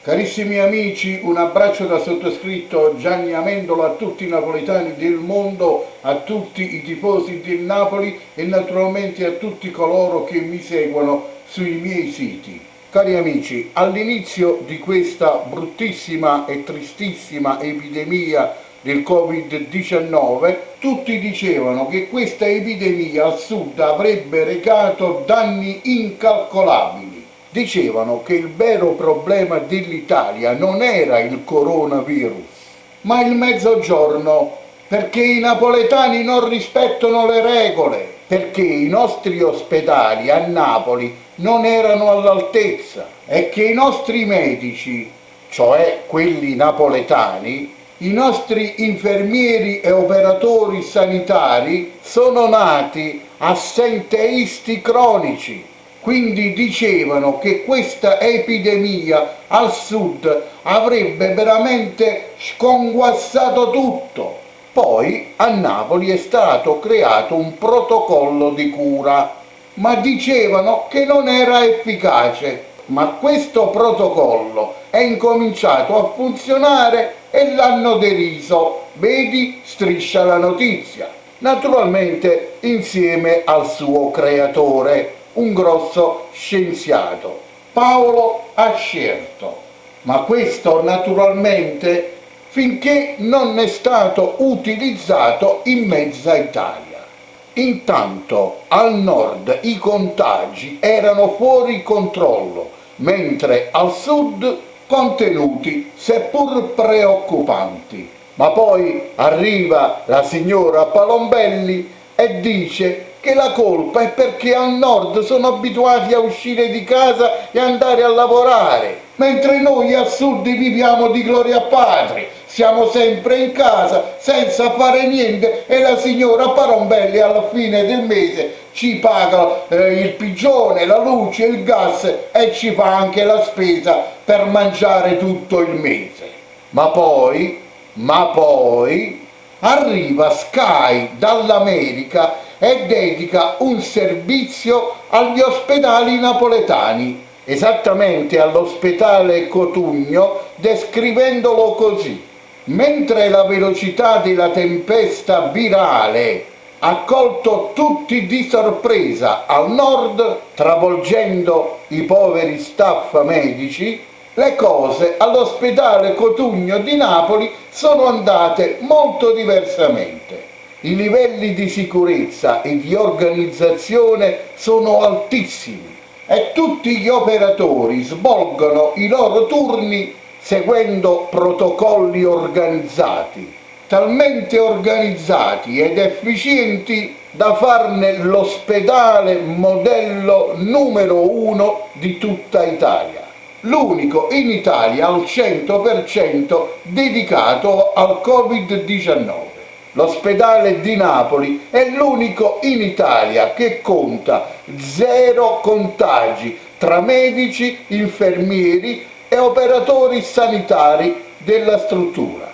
Carissimi amici, un abbraccio da sottoscritto Gianni Amendola a tutti i napoletani del mondo, a tutti i tifosi del Napoli e naturalmente a tutti coloro che mi seguono sui miei siti. Cari amici, all'inizio di questa bruttissima e tristissima epidemia del Covid-19, tutti dicevano che questa epidemia al sud avrebbe recato danni incalcolabili. Dicevano che il vero problema dell'Italia non era il coronavirus, ma il mezzogiorno, perché i napoletani non rispettano le regole, perché i nostri ospedali a Napoli non erano all'altezza e che i nostri medici, cioè quelli napoletani, i nostri infermieri e operatori sanitari sono nati assenteisti cronici. Quindi dicevano che questa epidemia al sud avrebbe veramente sconguassato tutto. Poi a Napoli è stato creato un protocollo di cura, ma dicevano che non era efficace. Ma questo protocollo è incominciato a funzionare e l'hanno deriso. Vedi, Striscia la Notizia. Naturalmente insieme al suo creatore, un grosso scienziato, Paolo Ascerto. Ma questo naturalmente finché non è stato utilizzato in mezza Italia. Intanto al nord i contagi erano fuori controllo, mentre al sud contenuti, seppur preoccupanti. Ma poi arriva la signora Palombelli e dice che la colpa è perché al nord sono abituati a uscire di casa e andare a lavorare, mentre noi al sud viviamo di gloria patria, siamo sempre in casa senza fare niente e la signora Palombelli alla fine del mese ci paga il pigione, la luce, il gas e ci fa anche la spesa per mangiare tutto il mese. Ma poi arriva Sky dall'America e dedica un servizio agli ospedali napoletani, esattamente all'ospedale Cotugno, descrivendolo così: mentre la velocità della tempesta virale ha colto tutti di sorpresa al nord, travolgendo i poveri staff medici, le cose all'ospedale Cotugno di Napoli sono andate molto diversamente. I livelli di sicurezza e di organizzazione sono altissimi e tutti gli operatori svolgono i loro turni seguendo protocolli organizzati, talmente organizzati ed efficienti da farne l'ospedale modello numero 1 di tutta Italia. L'unico in Italia al 100% dedicato al Covid-19. L'ospedale di Napoli è l'unico in Italia che conta 0 contagi tra medici, infermieri e operatori sanitari della struttura.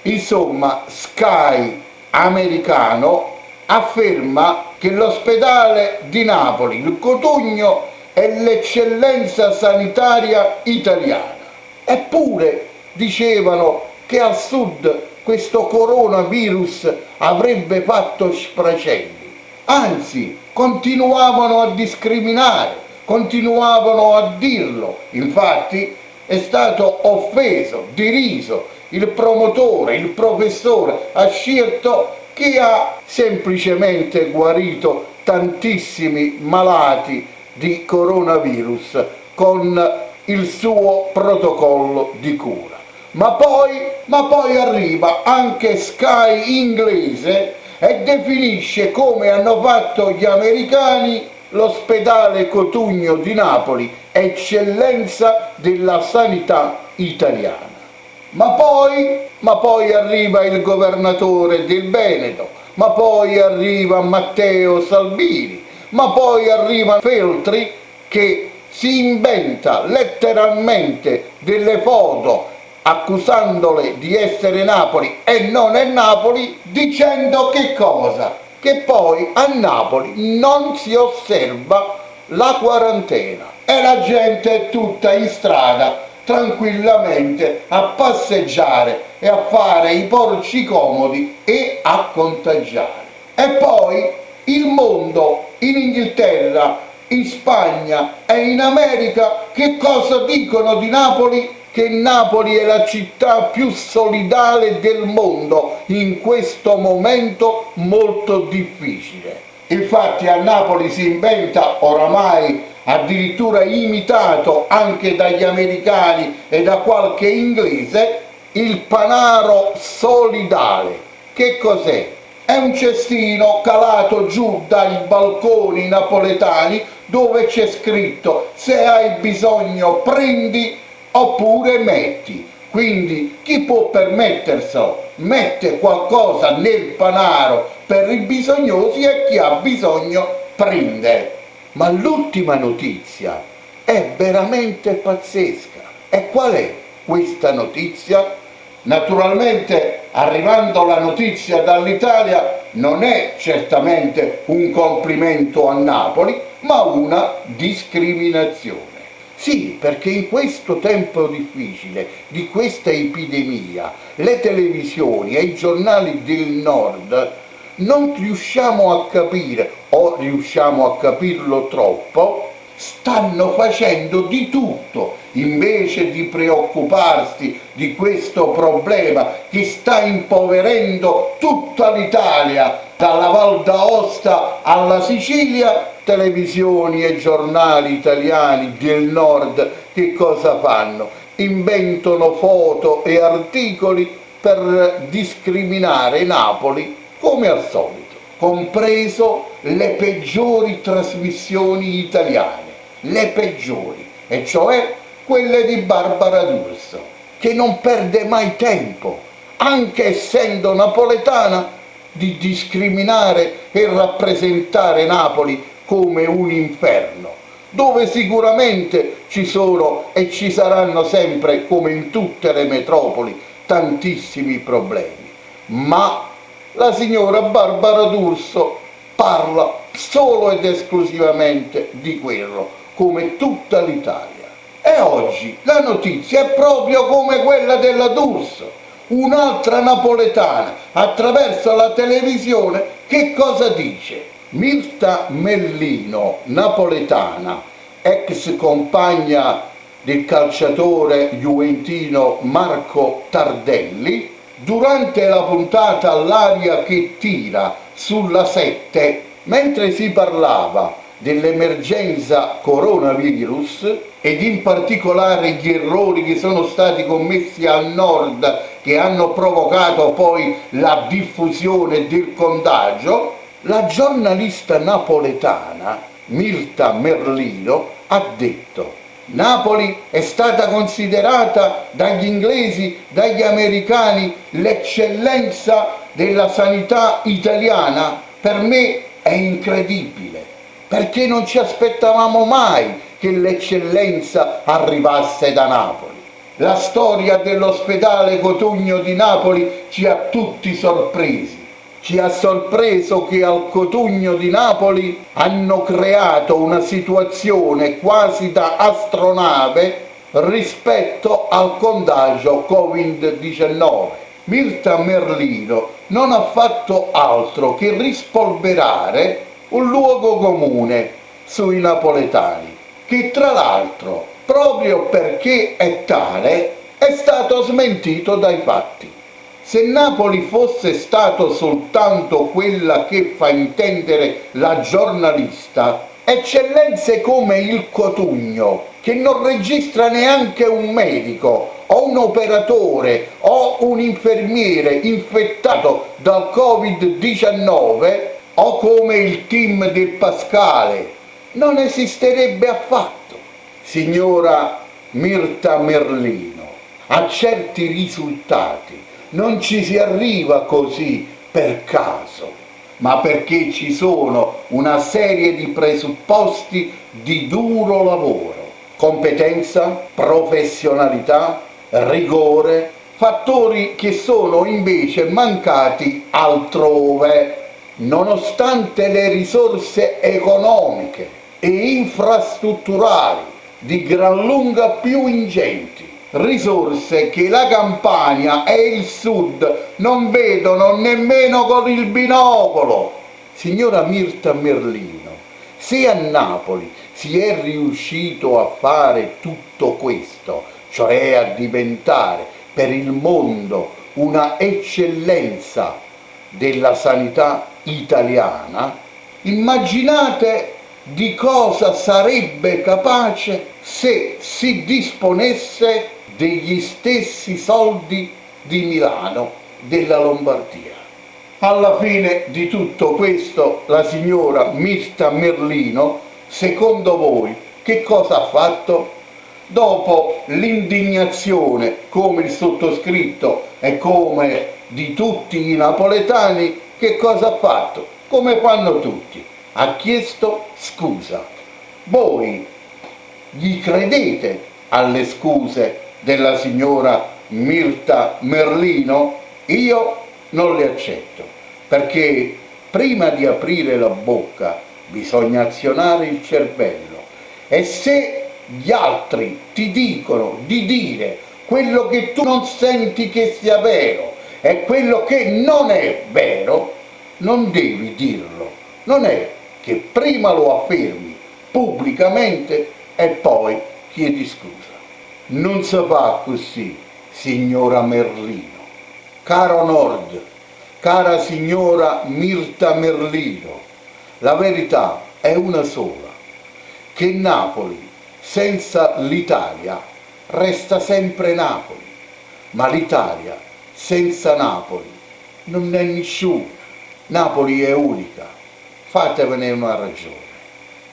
Insomma, Sky americano afferma che l'ospedale di Napoli, il Cotugno, è l'eccellenza sanitaria italiana. Eppure dicevano che al sud questo coronavirus avrebbe fatto sfracelli. Anzi, continuavano a discriminare, continuavano a dirlo. Infatti è stato offeso, deriso il promotore, il professore Ascerto, che ha semplicemente guarito tantissimi malati di coronavirus con il suo protocollo di cura. Ma poi arriva anche Sky inglese e definisce, come hanno fatto gli americani, l'ospedale Cotugno di Napoli eccellenza della sanità italiana. Ma poi arriva il governatore del Veneto, ma poi arriva Matteo Salvini, ma poi arriva Feltri che si inventa letteralmente delle foto accusandole di essere Napoli e non è Napoli, dicendo che cosa? Che poi a Napoli non si osserva la quarantena e la gente è tutta in strada tranquillamente a passeggiare e a fare i porci comodi e a contagiare. E poi il mondo in Inghilterra, in Spagna e in America che cosa dicono di Napoli? Che Napoli è la città più solidale del mondo in questo momento molto difficile. Infatti a Napoli si inventa, oramai addirittura imitato anche dagli americani e da qualche inglese, il panaro solidale. Che cos'è? È un cestino calato giù dai balconi napoletani dove c'è scritto: se hai bisogno prendi oppure metti. Quindi chi può permetterselo mette qualcosa nel panaro per i bisognosi e chi ha bisogno prende. Ma l'ultima notizia è veramente pazzesca. E qual è questa notizia? Naturalmente, arrivando la notizia dall'Italia, non è certamente un complimento a Napoli, ma una discriminazione. Sì, perché in questo tempo difficile, di questa epidemia, le televisioni e i giornali del nord non riusciamo a capire, o riusciamo a capirlo troppo, stanno facendo di tutto invece di preoccuparsi di questo problema che sta impoverendo tutta l'Italia, dalla Val d'Aosta alla Sicilia. Televisioni e giornali italiani del nord che cosa fanno? Inventano foto e articoli per discriminare Napoli come al solito, compreso le peggiori trasmissioni italiane, le peggiori, e cioè quelle di Barbara D'Urso, che non perde mai tempo, anche essendo napoletana, di discriminare e rappresentare Napoli come un inferno, dove sicuramente ci sono e ci saranno sempre, come in tutte le metropoli, tantissimi problemi. Ma la signora Barbara D'Urso parla solo ed esclusivamente di quello, come tutta l'Italia. E oggi la notizia è proprio come quella della D'Urso, un'altra napoletana, attraverso la televisione, che cosa dice? Mirta Merlino, napoletana, ex compagna del calciatore juventino Marco Tardelli, durante la puntata L'aria che tira sulla 7, mentre si parlava dell'emergenza coronavirus ed in particolare gli errori che sono stati commessi al nord che hanno provocato poi la diffusione del contagio, la giornalista napoletana Mirta Merlino ha detto: Napoli è stata considerata dagli inglesi, dagli americani, l'eccellenza della sanità italiana. Per me è incredibile, perché non ci aspettavamo mai che l'eccellenza arrivasse da Napoli. La storia dell'ospedale Cotugno di Napoli ci ha tutti sorpresi. Ci ha sorpreso che al Cotugno di Napoli hanno creato una situazione quasi da astronave rispetto al contagio Covid-19. Mirta Merlino non ha fatto altro che rispolverare un luogo comune sui napoletani, che tra l'altro, proprio perché è tale, è stato smentito dai fatti. Se Napoli fosse stato soltanto quella che fa intendere la giornalista, eccellenze come il Cotugno, che non registra neanche un medico o un operatore o un infermiere infettato dal Covid-19, o come il team del Pascale, non esisterebbe affatto. Signora Mirta Merlino, a certi risultati non ci si arriva così per caso, ma perché ci sono una serie di presupposti di duro lavoro, competenza, professionalità, rigore, fattori che sono invece mancati altrove, nonostante le risorse economiche e infrastrutturali di gran lunga più ingenti risorse che la Campania e il Sud non vedono nemmeno con il binocolo. Signora Mirta Merlino, se a Napoli si è riuscito a fare tutto questo, cioè a diventare per il mondo una eccellenza della sanità italiana, immaginate di cosa sarebbe capace se si disponesse degli stessi soldi di Milano, della Lombardia. Alla fine di tutto questo la signora Mirta Merlino, secondo voi, che cosa ha fatto? Dopo l'indignazione, come il sottoscritto e come di tutti i napoletani, che cosa ha fatto? Come fanno tutti, ha chiesto scusa. Voi gli credete alle scuse della signora Mirta Merlino? Io non le accetto, perché prima di aprire la bocca bisogna azionare il cervello, e se gli altri ti dicono di dire quello che tu non senti che sia vero e quello che non è vero, non devi dirlo. Non è che prima lo affermi pubblicamente e poi chiedi scusa. Non si fa così, signora Merlino. Caro Nord, cara signora Mirta Merlino, la verità è una sola, che Napoli senza l'Italia resta sempre Napoli, ma l'Italia senza Napoli non è nessuno. Napoli è unica, fatevene una ragione.